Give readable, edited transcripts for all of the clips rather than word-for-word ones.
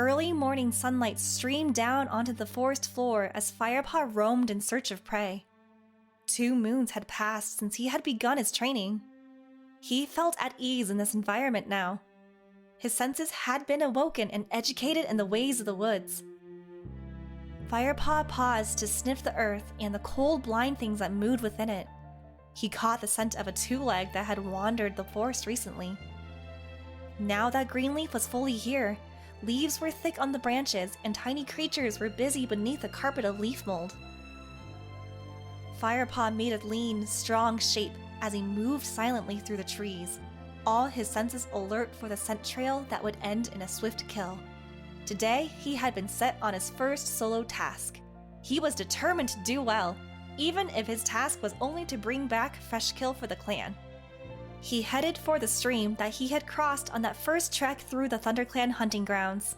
Early morning sunlight streamed down onto the forest floor as Firepaw roamed in search of prey. 2 moons had passed since he had begun his training. He felt at ease in this environment now. His senses had been awoken and educated in the ways of the woods. Firepaw paused to sniff the earth and the cold, blind things that moved within it. He caught the scent of a 2-leg that had wandered the forest recently. Now that Greenleaf was fully here, leaves were thick on the branches and tiny creatures were busy beneath a carpet of leaf mold. Firepaw made a lean, strong shape as he moved silently through the trees, all his senses alert for the scent trail that would end in a swift kill. Today, he had been set on his first solo task. He was determined to do well, even if his task was only to bring back fresh kill for the clan. He headed for the stream that he had crossed on that first trek through the ThunderClan hunting grounds.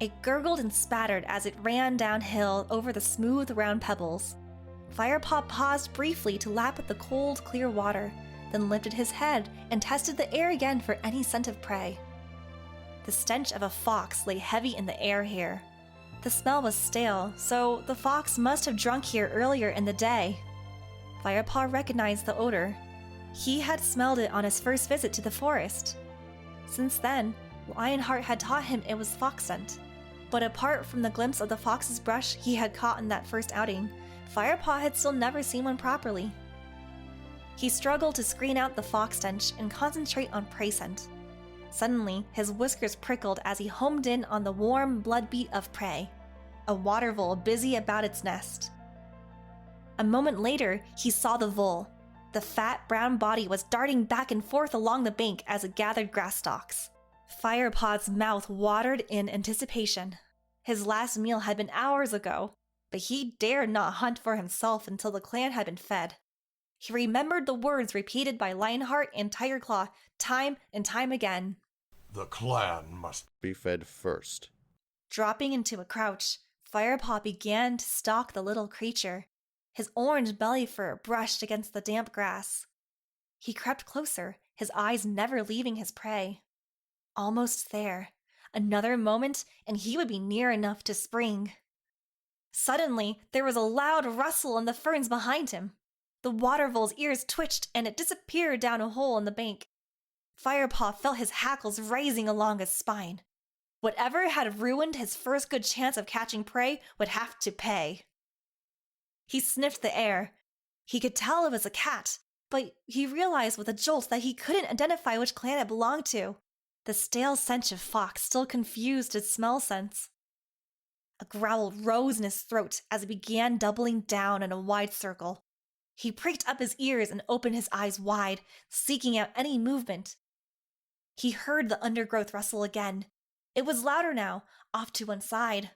It gurgled and spattered as it ran downhill over the smooth, round pebbles. Firepaw paused briefly to lap at the cold, clear water, then lifted his head and tested the air again for any scent of prey. The stench of a fox lay heavy in the air here. The smell was stale, so the fox must have drunk here earlier in the day. Firepaw recognized the odor. He had smelled it on his first visit to the forest. Since then, Lionheart had taught him it was fox scent. But apart from the glimpse of the fox's brush he had caught in that first outing, Firepaw had still never seen one properly. He struggled to screen out the fox stench and concentrate on prey scent. Suddenly, his whiskers prickled as he homed in on the warm blood beat of prey, a water vole busy about its nest. A moment later, he saw the vole. The fat, brown body was darting back and forth along the bank as it gathered grass stalks. Firepaw's mouth watered in anticipation. His last meal had been hours ago, but he dared not hunt for himself until the clan had been fed. He remembered the words repeated by Lionheart and Tigerclaw time and time again. The clan must be fed first. Dropping into a crouch, Firepaw began to stalk the little creature. His orange belly fur brushed against the damp grass. He crept closer, his eyes never leaving his prey. Almost there. Another moment, and he would be near enough to spring. Suddenly, there was a loud rustle in the ferns behind him. The water vole's ears twitched, and it disappeared down a hole in the bank. Firepaw felt his hackles rising along his spine. Whatever had ruined his first good chance of catching prey would have to pay. He sniffed the air. He could tell it was a cat, but he realized with a jolt that he couldn't identify which clan it belonged to. The stale stench of fox still confused his smell sense. A growl rose in his throat as he began doubling down in a wide circle. He pricked up his ears and opened his eyes wide, seeking out any movement. He heard the undergrowth rustle again. It was louder now, off to one side.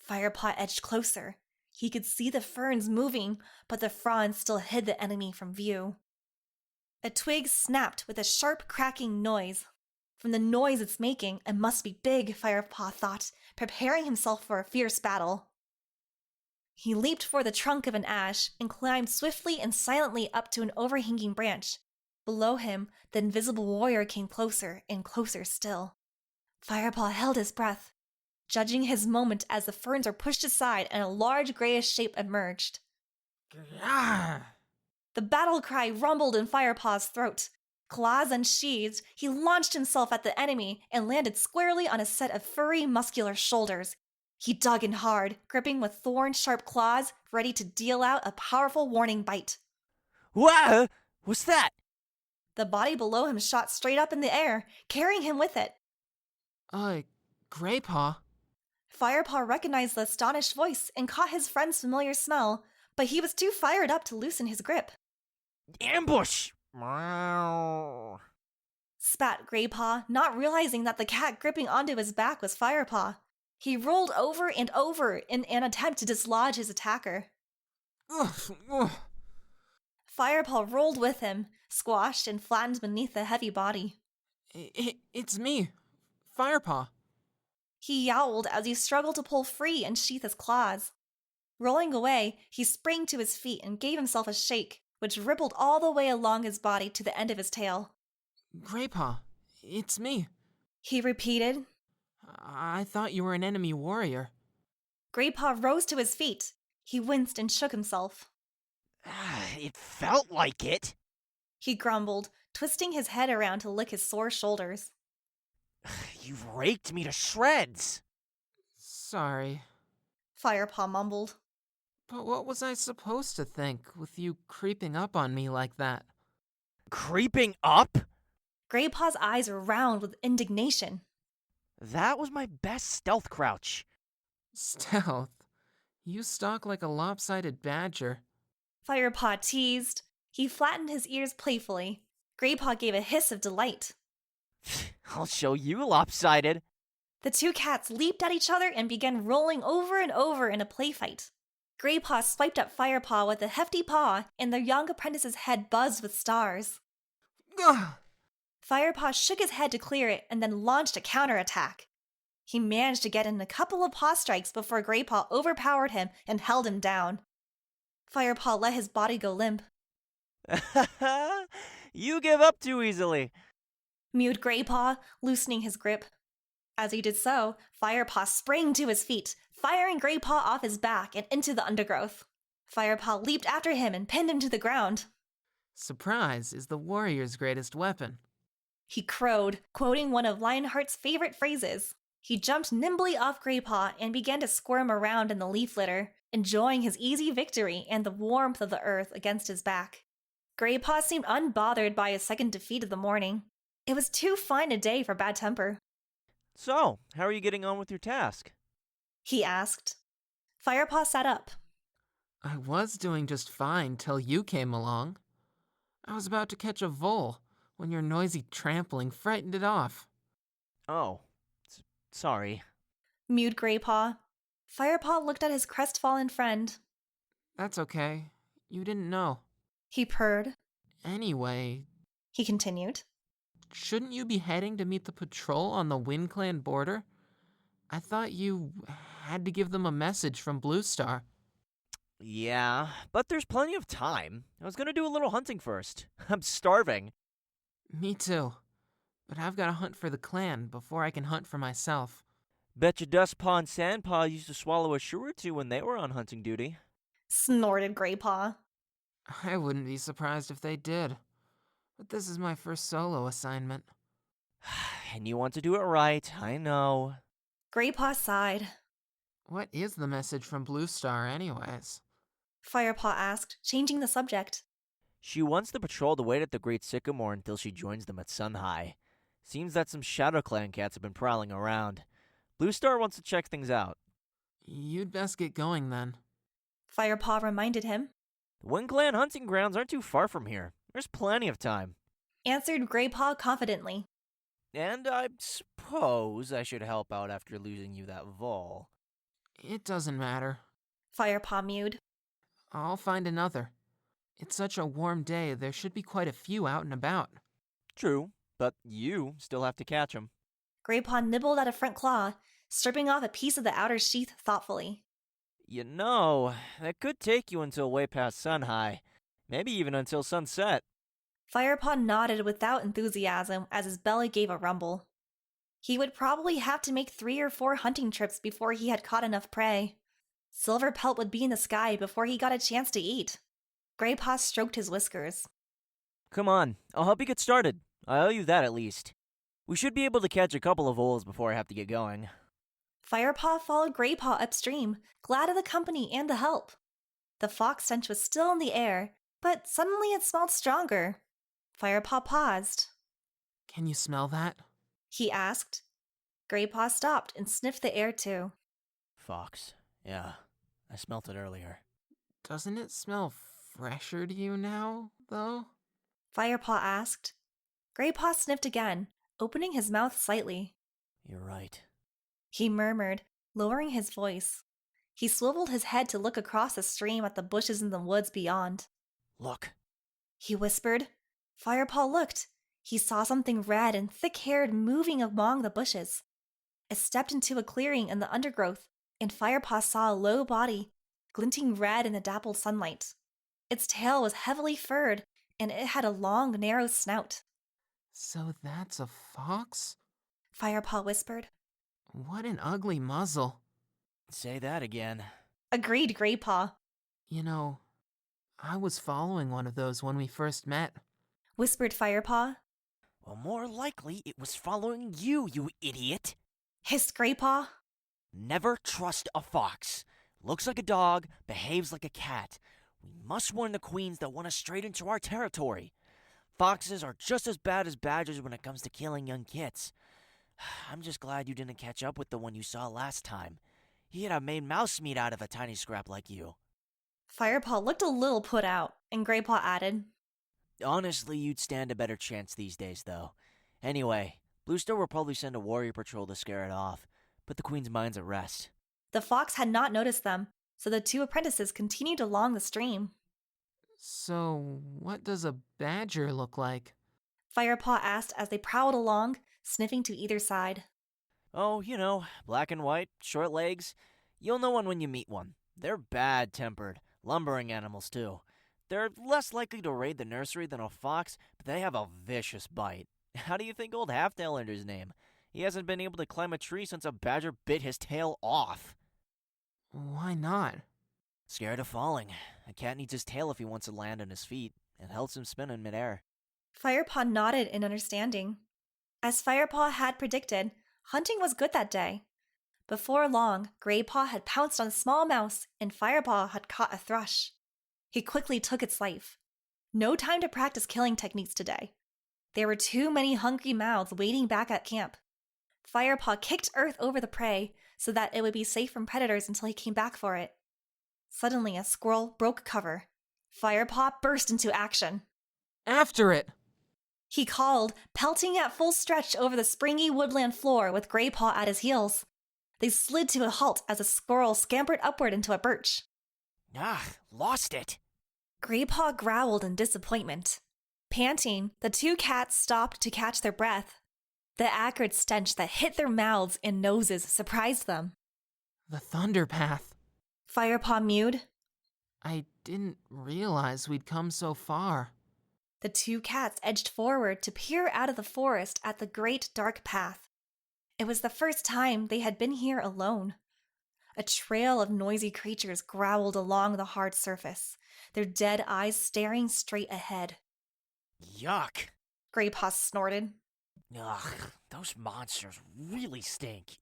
Firepaw edged closer. He could see the ferns moving, but the fronds still hid the enemy from view. A twig snapped with a sharp cracking noise. From the noise it's making, it must be big, Firepaw thought, preparing himself for a fierce battle. He leaped for the trunk of an ash and climbed swiftly and silently up to an overhanging branch. Below him, the invisible warrior came closer and closer still. Firepaw held his breath, judging his moment as the ferns were pushed aside and a large grayish shape emerged. Grrrr. The battle cry rumbled in Firepaw's throat. Claws unsheathed, he launched himself at the enemy and landed squarely on a set of furry, muscular shoulders. He dug in hard, gripping with thorn-sharp claws, ready to deal out a powerful warning bite. Whoa! What's that? The body below him shot straight up in the air, carrying him with it. Graypaw? Firepaw recognized the astonished voice and caught his friend's familiar smell, but he was too fired up to loosen his grip. Ambush! Meow. Spat Graypaw, not realizing that the cat gripping onto his back was Firepaw. He rolled over and over in an attempt to dislodge his attacker. Ugh. Firepaw rolled with him, squashed and flattened beneath the heavy body. It's me, Firepaw. He yowled as he struggled to pull free and sheath his claws. Rolling away, he sprang to his feet and gave himself a shake, which rippled all the way along his body to the end of his tail. Graypaw, it's me. He repeated. I thought you were an enemy warrior. Graypaw rose to his feet. He winced and shook himself. It felt like it. He grumbled, twisting his head around to lick his sore shoulders. You've raked me to shreds. Sorry. Firepaw mumbled. But what was I supposed to think with you creeping up on me like that? Creeping up? Graypaw's eyes were round with indignation. That was my best stealth crouch. Stealth? You stalk like a lopsided badger. Firepaw teased. He flattened his ears playfully. Graypaw gave a hiss of delight. I'll show you, lopsided. The two cats leaped at each other and began rolling over and over in a play fight. Graypaw swiped at Firepaw with a hefty paw, and the young apprentice's head buzzed with stars. Ugh! Firepaw shook his head to clear it and then launched a counterattack. He managed to get in a couple of paw strikes before Graypaw overpowered him and held him down. Firepaw let his body go limp. You give up too easily. Mewed Graypaw, loosening his grip. As he did so, Firepaw sprang to his feet, firing Graypaw off his back and into the undergrowth. Firepaw leaped after him and pinned him to the ground. Surprise is the warrior's greatest weapon. He crowed, quoting one of Lionheart's favorite phrases. He jumped nimbly off Graypaw and began to squirm around in the leaf litter, enjoying his easy victory and the warmth of the earth against his back. Graypaw seemed unbothered by his second defeat of the morning. It was too fine a day for bad temper. So, how are you getting on with your task? He asked. Firepaw sat up. I was doing just fine till you came along. I was about to catch a vole when your noisy trampling frightened it off. Oh, sorry. Mewed Graypaw. Firepaw looked at his crestfallen friend. That's okay. You didn't know. He purred. Anyway, He continued. shouldn't you be heading to meet the patrol on the Wind Clan border? I thought you had to give them a message from Blue Star. Yeah, but there's plenty of time. I was gonna do a little hunting first. I'm starving. Me too. But I've got to hunt for the clan before I can hunt for myself. Betcha Dustpaw and Sandpaw used to swallow a shrew or two when they were on hunting duty. Snorted Graypaw. I wouldn't be surprised if they did. But this is my first solo assignment. And you want to do it right, I know. Graypaw sighed. What is the message from Blue Star anyways? Firepaw asked, changing the subject. She wants the patrol to wait at the Great Sycamore until she joins them at Sun High. Seems that some Shadow Clan cats have been prowling around. Blue Star wants to check things out. You'd best get going then. Firepaw reminded him. The Wind Clan hunting grounds aren't too far from here. There's plenty of time. Answered Graypaw confidently. And I suppose I should help out after losing you that vol. It doesn't matter. Firepaw mewed. I'll find another. It's such a warm day, there should be quite a few out and about. True, but you still have to catch 'em. Graypaw nibbled at a front claw, stripping off a piece of the outer sheath thoughtfully. You know, that could take you until way past Sun High. Maybe even until sunset. Firepaw nodded without enthusiasm as his belly gave a rumble. He would probably have to make 3 or 4 hunting trips before he had caught enough prey. Silverpelt would be in the sky before he got a chance to eat. Graypaw stroked his whiskers. Come on, I'll help you get started. I owe you that at least. We should be able to catch a couple of voles before I have to get going. Firepaw followed Graypaw upstream, glad of the company and the help. The fox stench was still in the air, but suddenly it smelled stronger. Firepaw paused. Can you smell that? He asked. Graypaw stopped and sniffed the air too. Fox. Yeah, I smelt it earlier. Doesn't it smell fresher to you now, though? Firepaw asked. Graypaw sniffed again, opening his mouth slightly. You're right. He murmured, lowering his voice. He swiveled his head to look across the stream at the bushes in the woods beyond. Look. He whispered. Firepaw looked. He saw something red and thick-haired moving among the bushes. It stepped into a clearing in the undergrowth, and Firepaw saw a low body, glinting red in the dappled sunlight. Its tail was heavily furred, and it had a long, narrow snout. So that's a fox? Firepaw whispered. What an ugly muzzle. Say that again. Agreed, Graypaw. You know, I was following one of those when we first met. Whispered Firepaw. Well, more likely it was following you, you idiot. Hissed Graypaw. Never trust a fox. Looks like a dog, behaves like a cat. We must warn the queens that want to strayed into our territory. Foxes are just as bad as badgers when it comes to killing young kits. I'm just glad you didn't catch up with the one you saw last time. He'd have made mouse meat out of a tiny scrap like you. Firepaw looked a little put out, and Graypaw added, Honestly, you'd stand a better chance these days, though. Anyway, Bluestar will probably send a warrior patrol to scare it off. Put the queen's minds at rest. The fox had not noticed them, so the two apprentices continued along the stream. So, what does a badger look like? Firepaw asked as they prowled along, sniffing to either side. Oh, you know, black and white, short legs. You'll know one when you meet one. They're bad-tempered, lumbering animals, too. They're less likely to raid the nursery than a fox, but they have a vicious bite. How do you think old Halftail earned his name? He hasn't been able to climb a tree since a badger bit his tail off. Why not? Scared of falling. A cat needs his tail if he wants to land on his feet. It helps him spin in midair. Firepaw nodded in understanding. As Firepaw had predicted, hunting was good that day. Before long, Graypaw had pounced on a small mouse, and Firepaw had caught a thrush. He quickly took its life. No time to practice killing techniques today. There were too many hungry mouths waiting back at camp. Firepaw kicked earth over the prey so that it would be safe from predators until he came back for it. Suddenly, a squirrel broke cover. Firepaw burst into action. After it! He called, pelting at full stretch over the springy woodland floor with Graypaw at his heels. They slid to a halt as a squirrel scampered upward into a birch. Lost it. Graypaw growled in disappointment. Panting, the two cats stopped to catch their breath. The acrid stench that hit their mouths and noses surprised them. The Thunder Path. Firepaw mewed. I didn't realize we'd come so far. The two cats edged forward to peer out of the forest at the great dark path. It was the first time they had been here alone. A trail of noisy creatures growled along the hard surface, their dead eyes staring straight ahead. Yuck. Graypaw snorted. Ugh, those monsters really stink.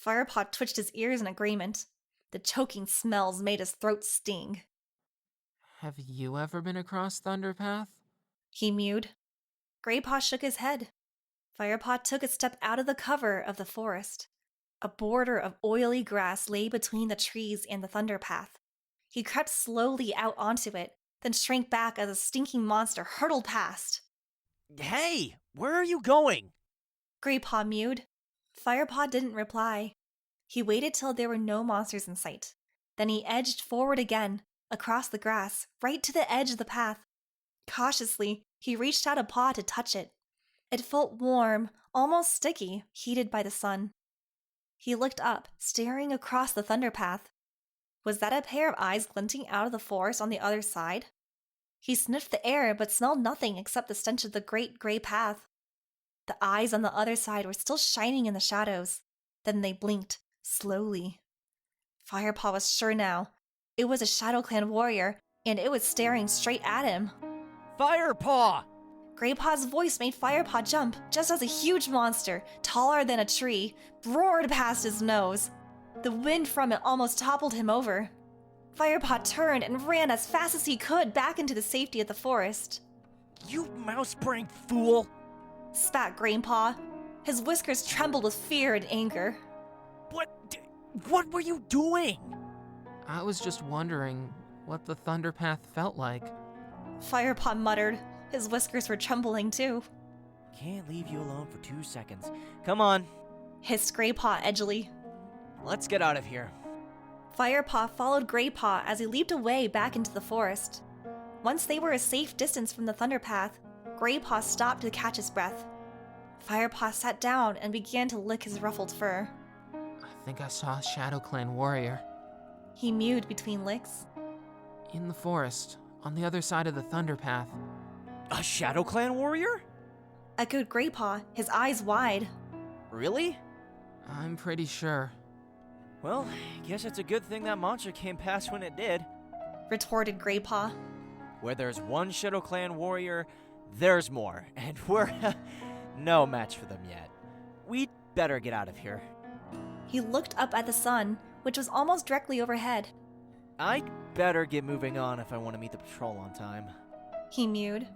Firepaw twitched his ears in agreement. The choking smells made his throat sting. Have you ever been across Thunder Path? He mewed. Graypaw shook his head. Firepaw took a step out of the cover of the forest. A border of oily grass lay between the trees and the Thunder Path. He crept slowly out onto it, then shrank back as a stinking monster hurtled past. Hey, where are you going? Graypaw mewed. Firepaw didn't reply. He waited till there were no monsters in sight. Then he edged forward again, across the grass, right to the edge of the path. Cautiously, he reached out a paw to touch it. It felt warm, almost sticky, heated by the sun. He looked up, staring across the Thunder Path. Was that a pair of eyes glinting out of the forest on the other side? He sniffed the air but smelled nothing except the stench of the great gray path. The eyes on the other side were still shining in the shadows. Then they blinked, slowly. Firepaw was sure now. It was a Shadow Clan warrior, and it was staring straight at him. Firepaw! Graypaw's voice made Firepaw jump just as a huge monster, taller than a tree, roared past his nose. The wind from it almost toppled him over. Firepaw turned and ran as fast as he could back into the safety of the forest. You mouse-brained fool! Spat Graypaw. His whiskers trembled with fear and anger. What were you doing? I was just wondering what the Thunder Path felt like. Firepaw muttered. His whiskers were trembling too. Can't leave you alone for 2 seconds. Come on. Hissed Graypaw edgily. Let's get out of here. Firepaw followed Graypaw as he leaped away back into the forest. Once they were a safe distance from the Thunder Path, Graypaw stopped to catch his breath. Firepaw sat down and began to lick his ruffled fur. I think I saw a Shadow Clan warrior. He mewed between licks. In the forest, on the other side of the Thunder Path. A Shadow Clan warrior? Echoed Graypaw, his eyes wide. Really? I'm pretty sure. Well, guess it's a good thing that monster came past when it did. retorted Graypaw. Where there's one Shadow Clan warrior, there's more, and we're no match for them yet. We'd better get out of here. He looked up at the sun, which was almost directly overhead. I'd better get moving on if I want to meet the patrol on time. He mewed.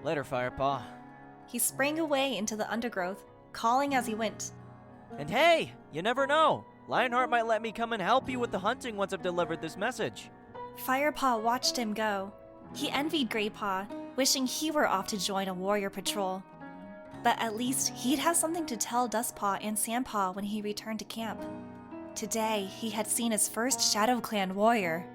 Later, Firepaw. He sprang away into the undergrowth, calling as he went. And hey, you never know. Lionheart might let me come and help you with the hunting once I've delivered this message. Firepaw watched him go. He envied Graypaw, wishing he were off to join a warrior patrol. But at least he'd have something to tell Dustpaw and Sandpaw when he returned to camp. Today, he had seen his first Shadow Clan warrior.